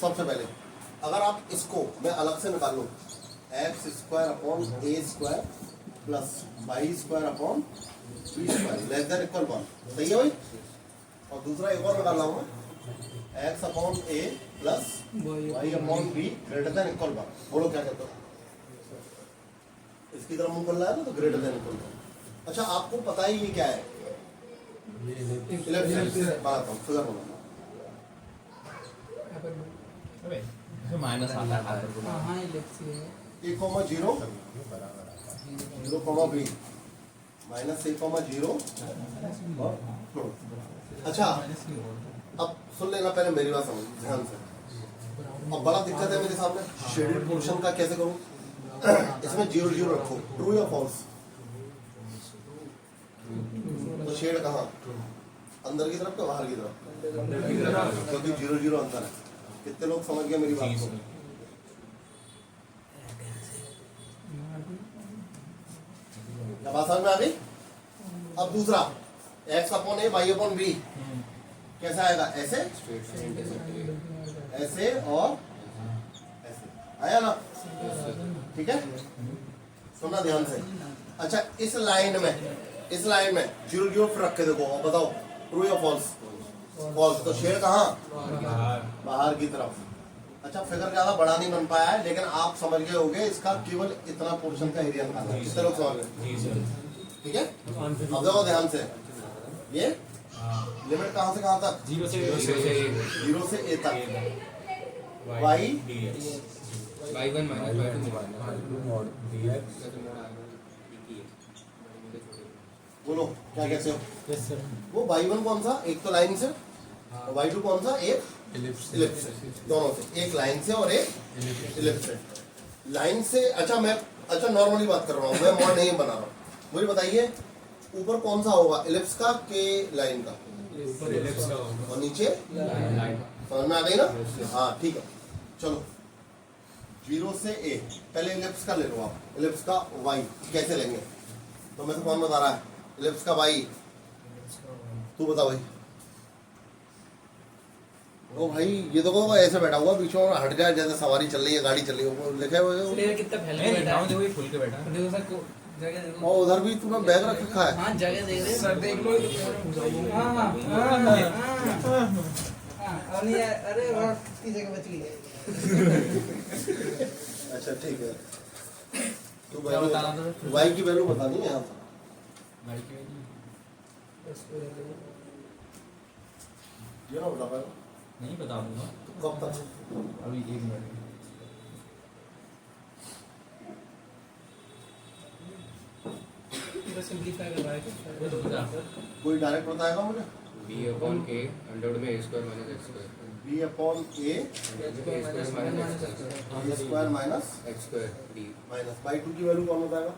सबसे पहले अगर आप इसको मैं अलग से निकाल लूँ x square upon a square plus y square upon b square less than equal 1, सही है भाई। और दूसरा एक और निकाल रहा हूँ मैं x upon a plus y upon b greater than equal 1। बोलो क्या कहते हो? इसकी तरफ मुंह कर रहा है ना तो ग्रेटर देन इक्वल 1। अच्छा आपको पता ही ये क्या है? बात हूँ फिगर होना माइनस आता है a comma zero zero comma b minus a comma zero. अच्छा अब सुन लेना पहले मेरी बात समझ ध्यान से। अब बड़ा दिक्कत है मेरे सामने शेडेड पोर्शन का कैसे करूं? इसमें जीरो जीरो रखो, ट्रू या फॉल्स? तो शेड कहाँ, अंदर की तरफ या बाहर की तरफ? क्योंकि जीरो जीरो अंतर है। कितने लोग समझ गए मेरी बात को? क्या बात समझ में आ गई? अब दूसरा एक्स अपॉन ए वाई अपॉन बी कैसा आएगा? ऐसे ऐसे और ऐसे आया ना? ठीक है, सुनना ध्यान से। अच्छा इस लाइन में जीरो जीरो रख के देखो और बताओ ट्रू या फॉल्स? फॉल्स। तो शेड कहाँ? बाहर की तरफ। अच्छा फिगर ज्यादा बड़ा नहीं बन पाया है लेकिन आप समझ गए होंगे इसका केवल इतना पोर्शन का एरिया निकालना है। कितने लोग समझ गए? ठीक है, अब देखो ध्यान से। ये लिमिट कहाँ से कहाँ तक? जीरो से ए तक। वाई y1 बोलो क्या कहते हो? वो y1 कौन सा? एक तो लाइन से, और y2 कौन सा? एक इलिप्स से। दोनों से, एक लाइन से और एक इलिप्स से। लाइन से अच्छा नॉर्मली बात कर रहा हूँ मैं, मॉड नहीं बना रहा हूँ। मुझे बताइए ऊपर कौन सा होगा, इलिप्स का के लाइन का? और नीचे समझ में आ गई ना? हाँ ठीक है। चलो जीरो से ए, पहले इलिप्स का ले लो आप। इलिप्स का वाई कैसे लेंगे? तो मैं तो कौन बता रहा है? इलिप्स का वाई तू बता भाई। ओ भाई ये तो को ऐसे बैठा हुआ बीच में, हट जाए जैसे सवारी चल रही है, गाड़ी चल रही है। वो लिखा है कितना फैल के बैठा है, फुल के बैठा है। देखो सर को जगह देखो। और उधर भी तूने बैग रख रखा है। हां जगह देख रहे सर, देख लो। हां और नहीं अरे वाह कितनी जगह बच गई। अच्छा ठीक है, तू वाई की वैल्यू बतानी है यहाँ पर। भाई की ये ना बता पाएगा? नहीं बता दूंगा। तो कब तक? अभी 1 मिनट। सिंपलीफाई करवाए कोई डायरेक्ट बताएगा मुझे? b अपॉन a अंडर में a square minus x square b upon a square minus x square d minus by 2 की वैल्यू कौन बताएगा?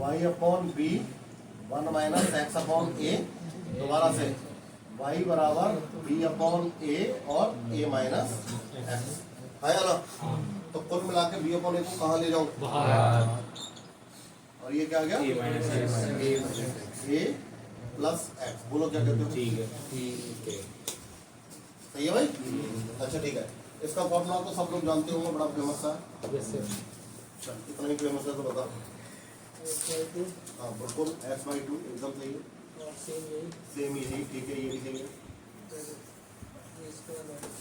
y upon b 1 minus x upon a। दोबारा से y बराबर b अपॉन a और a minus x आया ना? तो कुल मिला के b अपॉन a को कहाँ ले जाऊँ? और ये क्या आ गया? a plus x। बोलो क्या कहते हो? ठीक है सही है भाई? अच्छा ठीक है, इसका फॉर्मूला तो सब लोग जानते होंगे, बड़ा फेमस है। चल इतना ही फेमस है तो बता। हाँ बिल्कुल x/2 एकदम सही है, सेम यही। ठीक है, ये भी सही है।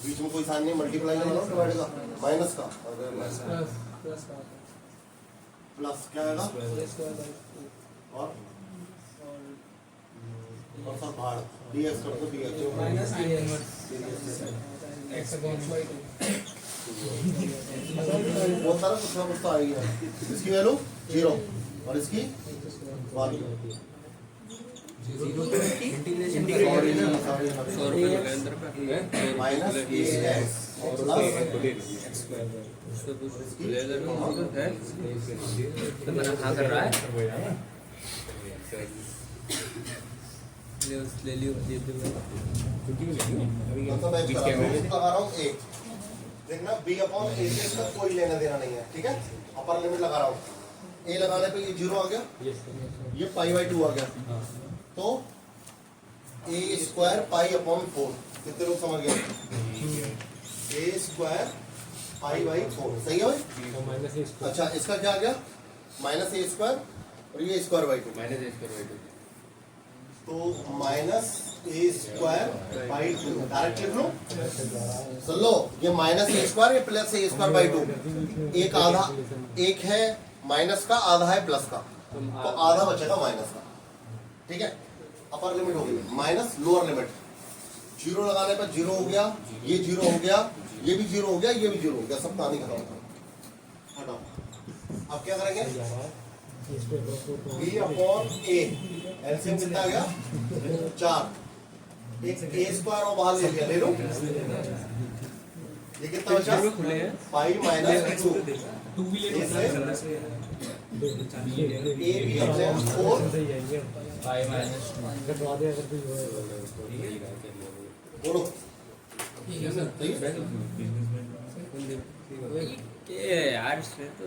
बीच में कोई साइन नहीं, मल्टीप्लाई का मतलब डिवाइड का, माइनस का प्लस क्या आएगा? और सब भाड़ dx कर दो, dx minus x upon y2। बहुत सारा कुछ ना कुछ तो आई है। इसकी वैल्यू 0 और इसकी 1। माइनस कर रहा है। ले लियो लगा रहा हूँ एक। देखना b अपॉन a से इसका कोई लेना देना नहीं है। ठीक है, अपर लिमिट लगा रहा हूँ ए लगाने पे ये 0 आ गया, ये पाई बाई 2 आ गया, तो ए स्क्वायर पाई अपॉन 4। कितने लोग समझ गए? ए स्क्वायर पाई बाई 4 सही है भाई। अच्छा इसका क्या आ गया? माइनस ए स्क्वायर और ये square by 2, minus A square by 2। तो minus A square by 2 direct लिख लो। सुन लो, ये माइनस ए स्क्वायर, ये प्लस ए स्क्वायर बाई 2। एक आधा, एक है माइनस का, आधा है प्लस का, तो आधा बचेगा माइनस का। ठीक है, अपर लिमिट हो गई माइनस लोअर लिमिट। 0 लगाने पर 0 हो गया, ये 0 हो गया, ये भी 0 हो गया, ये भी 0 हो गया, सब कहानी खत्म। हटाओ। अब क्या करेंगे? बी अपॉन ए, एलसीएम कितना आ गया? 4। एक ए स्क्वायर और बाहर ले लिया, ले लो। ये कितना बचा? 5 माइनस 2 ए बी अपॉन 4 बोलो। यार इसने तो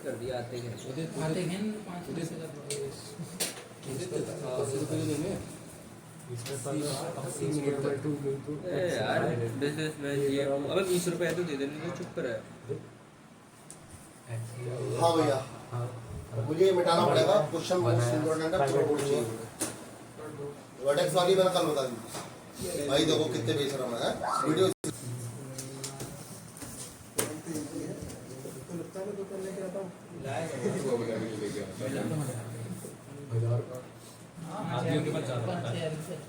कर दिया आते हैं यार बिजनेसमैन ये अबे 20 रुपए तो दे देने तो चुप कर है। हाँ भैया, मुझे ये मिटाना पड़ेगा। क्वेश्चन मोस्ट इम्पोर्टेंट है, पूरा बोर्ड चाहिए। वर्टेक्स वाली मैंने कल बता दी भाई, देखो कितने बेशरम है वीडियो।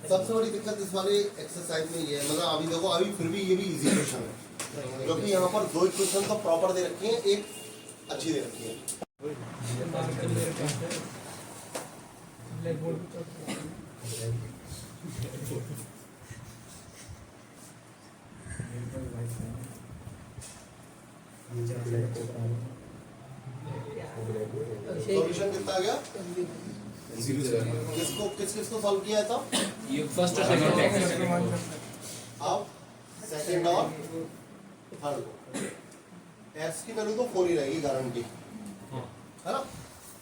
सबसे बड़ी दिक्कत इस वाली एक्सरसाइज में ये है, मतलब अभी देखो, अभी फिर भी ये भी इजी क्वेश्चन है, क्योंकि यहाँ पर 2 इक्वेशन तो प्रॉपर दे रखी है, एक अच्छी दे रखी है। सॉल्यूशन कितना आ गया? किसको सॉल्व किया था? ये फर्स्ट और सेकंड अब सेकंड और थर्ड को। एक्स की वैल्यू तो 4 ही रहेगी गारंटी, है ना?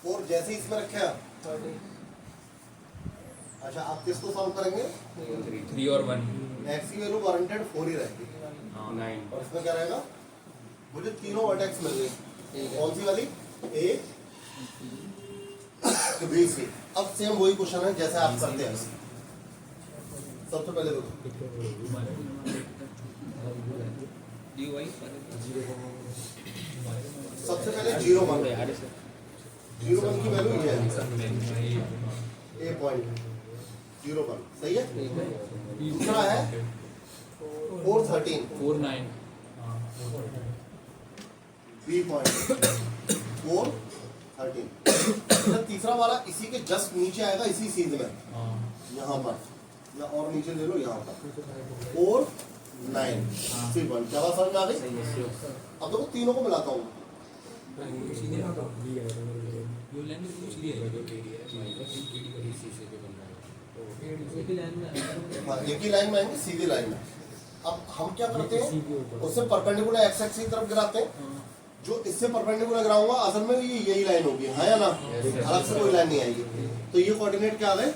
4 जैसे ही इसमें रखे। अच्छा, आप किसको सॉल्व करेंगे? 3 और 1 एक्स की वैल्यू गारंटेड 4 ही रहेगी, 9 और इसमें क्या रहेगा? मुझे तीनों वर्टेक्स मिल गई। कौन सी वाली? A B C. अब सेम वही क्वेश्चन है जैसे आप करते हैं। सबसे पहले देखो, सबसे पहले 0 1 की वैल्यू ये है, ए पॉइंट 0 1 सही है। दूसरा है 4 13 4 9 बी पॉइंट 4 13। तीसरा वाला इसी के जस्ट नीचे आएगा, इसी सीध में, यहाँ पर, या और नीचे ले लो, यहाँ पर 4 9 फिर 1। क्या बात समझ में आ गई? अब देखो तीनों को मिलाता हूँ। एक ही लाइन में आएंगे, सीधी लाइन में। अब हम क्या करते हैं, उससे परपेंडिकुलर एक्स एक्सिस की तरफ गिराते हैं। जो इससे परपेंडिकुलर गिराऊंगा असल में ये यही लाइन होगी, हाँ या ना? अलग से कोई लाइन नहीं आएगी। तो ये कोऑर्डिनेट क्या आ गए?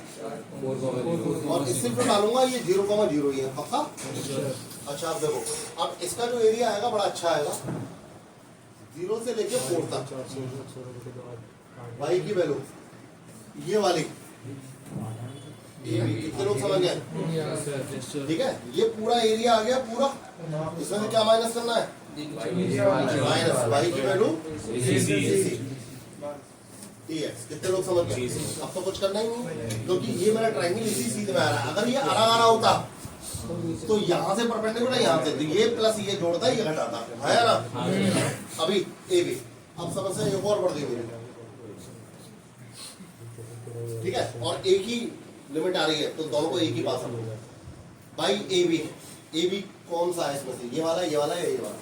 4, और इससे जो डालूंगा ये 0,0 ही है, पक्का? अच्छा, अब देखो, अब इसका जो एरिया आएगा बड़ा अच्छा आएगा, 0 से लेके 4 तक। वाई की वैल्यू ये वाली, कितने लोग समझ गए? ठीक है, ये पूरा एरिया आ गया पूरा। इसमें से क्या माइनस करना है? माइनस वाई की वैल्यू dx। कितने लोग समझ गए? अब तो कुछ करना ही नहीं, क्योंकि ये मेरा ट्रायंगल इसी सीधे में आ रहा है। अगर ये अलग आ रहा होता तो यहाँ से परपेंडिकुलर, यहाँ से, तो ये प्लस ये जोड़ता, ये घटाता, है ना? अभी ए बी। अब समस्या एक और बढ़ गई मेरी, ठीक है, और एक ही लिमिट आ रही है, तो दोनों को एक ही पास रखो भाई। ए बी कौन सा है इसमें से? ये वाला, ये वाला, या ये वाला?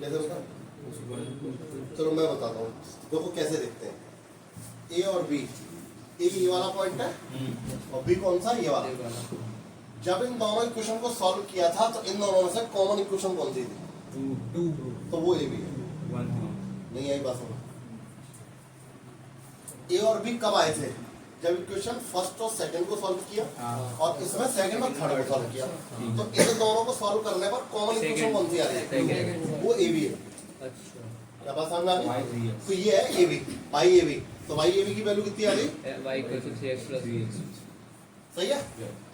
कैसे बता? चलो मैं बताता हूँ, देखो कैसे देखते हैं। ए और बी, ए ये वाला पॉइंट है, और बी कौन सा? ये वाला। जब इन दोनों इक्वेशन को सॉल्व किया था तो इन दोनों में से कॉमन इक्वेशन कौन सी थी? 2। तो वो ए बी है। नहीं आई बात सुनो। ए और बी कब आए थे? जब इक्वेशन फर्स्ट और सेकंड को सॉल्व किया और इसमें सेकंड और थर्ड को सॉल्व किया। तो इन दोनों को सॉल्व करने पर कॉमन इक्वेशन कौन सी आ रही है? वो ए बी है। क्या बात समझ में आ गई? तो ये है a b, by a b. तो बाई ए बी की वैल्यू कितनी आ गई? y equals to 3x plus b। सही है।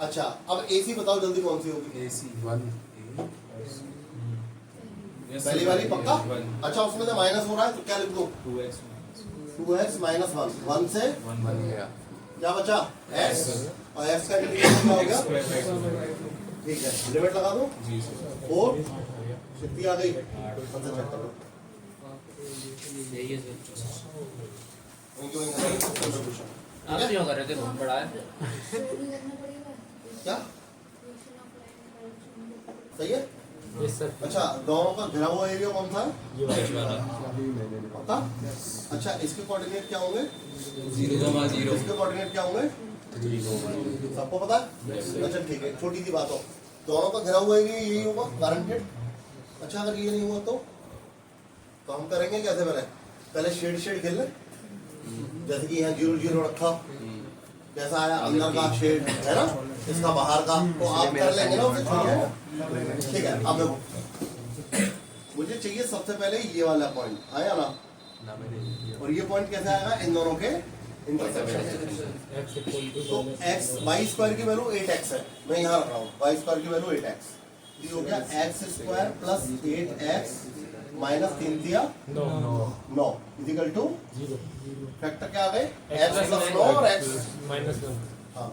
अच्छा अब ए सी बताओ जल्दी कौन सी होगी? पहली वाली पक्का? अच्छा उसमें से माइनस हो रहा है तो क्या लिख दो? 2x माइनस 1 से क्या बचा? x और x का इंटीग्रेशन क्या हो गया? ठीक है लिमिट लगा दो 4 कितनी आ गई? यही है सर। आप क्या क्यों कर रहे थे? बहुत बड़ा है। सही है। Yes sir. अच्छा दोनों का घिरा हुआ एरिया कौन सा है? ये वाला पक्का? अच्छा इसके कोऑर्डिनेट क्या होंगे? 0,0। इसके कोऑर्डिनेट क्या होंगे? सबको पता है? अच्छा ठीक है छोटी सी बात हो, दोनों का घिरा हुआ एरिया यही होगा गारंटेड। अच्छा अगर ये नहीं हुआ तो हम करेंगे कैसे? पहले शेड खेल ले, जैसे कि यहाँ 0 रखा, कैसा आया अंदर का शेड है ना, इसका बाहर का, तो आप कर लेंगे ना उसे। ठीक है अब देखो मुझे चाहिए सबसे पहले ये वाला पॉइंट आया ना, और ये पॉइंट कैसे आएगा? इन दोनों के इंटरसेक्शन। तो x वाई स्क्वायर की वैल्यू 8x है, मैं यहाँ रख रहा हूँ वाई स्क्वायर की वैल्यू 8x। ये हो गया x square plus 8x minus 3 दिया 9 इजिकल टू 0। फैक्टर क्या आ गए? x प्लस 9 और x माइनस 1। हाँ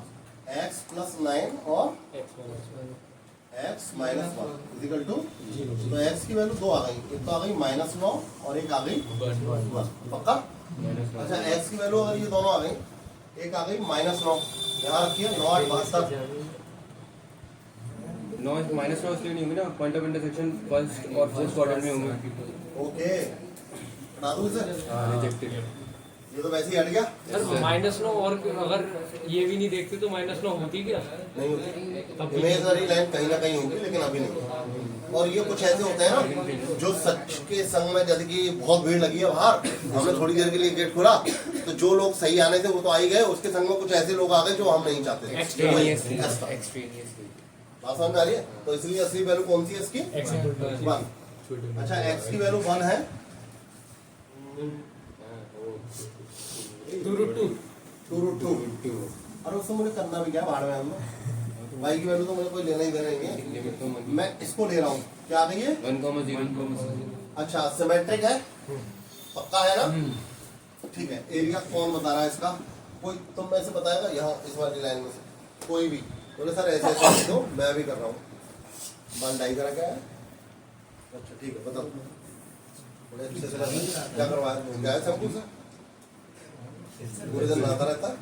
x प्लस 9 और x माइनस 1 इजिकल टू 0। तो x की वैल्यू 2 आ गई, एक तो आ गई -9 और एक आ गई 1। पक्का? अच्छा x की वैल्यू अगर ये दोनों आ गई, एक आ गई -9, यहाँ रखिए 9 8 72। 9 माइनस 9 इसलिए नहीं होंगे ना, पॉइंट ऑफ इंटरसेक्शन फर्स्ट और फोर्थ क्वाड्रेंट में होंगे। ओके बता दूं इसे? रिजेक्टेड। ये तो वैसे ही हट गया। सर -9 और अगर ये भी नहीं देखते तो -9 होती क्या? नहीं होती, इमेजनरी लाइन कहीं ना कहीं होगी लेकिन अभी नहीं। और ये कुछ ऐसे होते हैं ना जो सच के संग में, जैसे कि बहुत भीड़ लगी है बाहर, हमने थोड़ी देर के लिए गेट खोला तो जो लोग सही आने थे वो तो आ ही गए, उसके संग में कुछ ऐसे लोग आ गए जो हम नहीं चाहते थे। बात समझ में आ रही है? तो इसलिए असली वैल्यू कौन सी है इसकी? 1। अच्छा x की वैल्यू 1 है 2√2। और उससे मुझे करना भी क्या बाहर में, हम y की वैल्यू तो मुझे कोई लेना ही देना नहीं है, मैं इसको ले रहा हूँ। क्या आ गई है? 1,0। अच्छा सिमेट्रिक है, पक्का है ना? ठीक है एरिया कौन बता रहा है इसका? कोई तुम में से बताएगा यहाँ इस वाली लाइन में से कोई भी? बोले सर ऐसे ऐसे दो, मैं भी कर रहा हूँ। बन डाई करा क्या है? अच्छा ठीक है बताओ बड़े अच्छे से क्या करवाया? क्या है सब कुछ? पूरे दिन नहाता रहता है?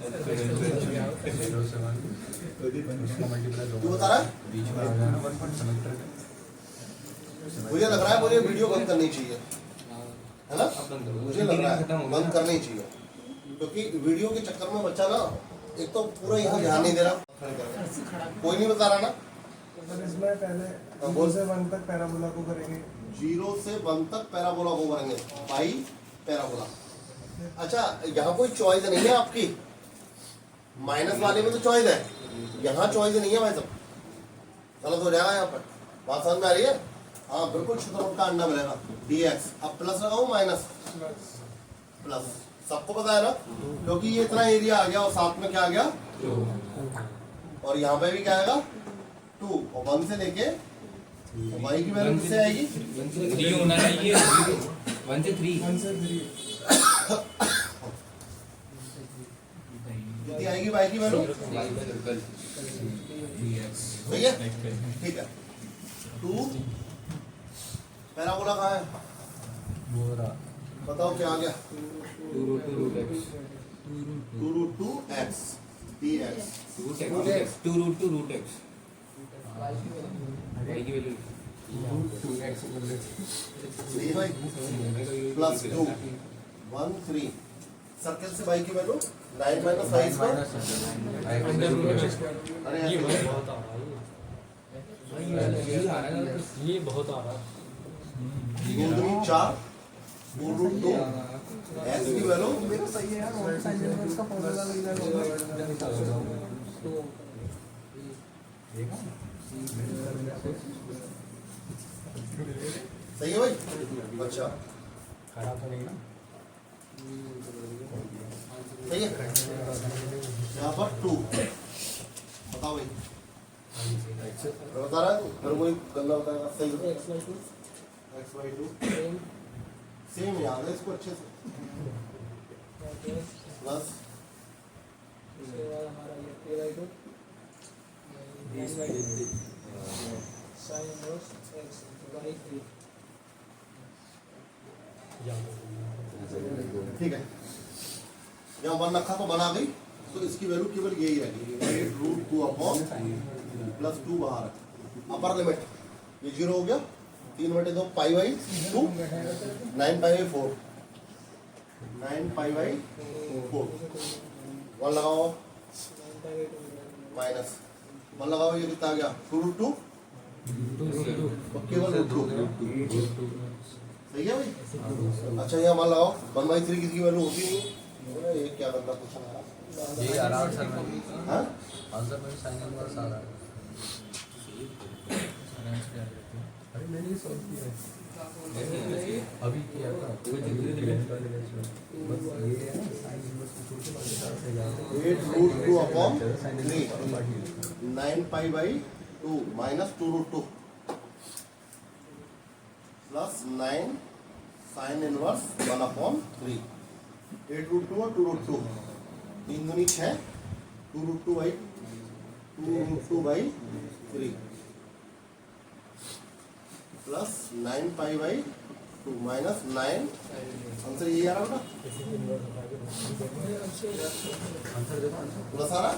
क्यों बता रहा है? मुझे लग रहा है मुझे वीडियो बंद करनी चाहिए, है ना? मुझे लग रहा है बंद करनी चाहिए, क्योंकि वीडियो के चक्कर में बच्चा ना एक तो पूरा यहाँ ध्यान नहीं दे रहा। कोई नहीं बता रहा ना? इसमें पहले 0 से 1 तक पैराबोला को करेंगे। 0 से 1 तक पैराबोला को करेंगे, पाई पैराबोला। अच्छा यहाँ कोई चॉइस नहीं है आपकी, माइनस वाले में तो चॉइस है, यहाँ चॉइस नहीं है भाई साहब, गलत हो जाएगा यहाँ पर। बात समझ में आ रही है? हाँ बिल्कुल शुद्ध का अंडा मिलेगा dx। अब प्लस लगाऊं माइनस प्लस, सबको पता है ना? क्योंकि ये इतना एरिया आ गया और साथ में क्या आ गया? 2। और यहाँ पे भी क्या आएगा? 2 और 1 से लेके y की वैल्यू किससे आएगी? 3 होना चाहिए। 1 से 3। कितनी आएगी y की वैल्यू? सही है ठीक है। 2 पैराबोला कहाँ है? बताओ क्या आ गया? 2√2x dx। 2√2√x y की वैल्यू प्लस 2 1 3। सर्कल से y की वैल्यू 9 माइनस 5 का अरे ये ऐसे बहुत आ रहा है। ये बहुत आ रहा है। 2 दूनी 4 2 रूट 2 एक्स की वैल्यू मेरा सही है यार, और साइन इनवर्स का फॉर्मूला लग जाएगा। सही है भाई। अच्छा खराब तो नहीं ना? सही है। यहाँ पर 2 बताओ भाई, बता रहा है फिर कोई गंदा बताएगा। सही है। x/2 सेम याद है इसको अच्छे से, प्लस ठीक है। यहाँ 1 रखा तो बना गई, तो इसकी वैल्यू केवल यही रहेगी 8√2 अपॉन प्लस 2 बाहर अपर लिमिट, ये 0 हो गया। 3/2 π/2 9π/4 9π/4 1 लगाओ माइनस 1 लगाओ, ये कितना आ गया 2√2 केवल √2 सही है भाई। अच्छा यहाँ 1 लगाओ 1/3 किसकी वैल्यू होती नहीं है। ये क्या बंदा पूछा ये आराम से हाँ आंसर में साइन इनवर्स आ रहा है। अरे मैंने ये सॉल्व किया है अभी किया था। बस ये है ना साइन इनवर्स को छोटे वाले साथ से जाते 8√2 upon 3 9π/2 minus 2√2 plus 9 sine inverse 1 upon 3 8√2 और 2√2 3 दूनी 6 2√2/3 प्लस 9π/2 माइनस 9 आंसर यही आ रहा बेटा आंसर देखो प्लस आ रहा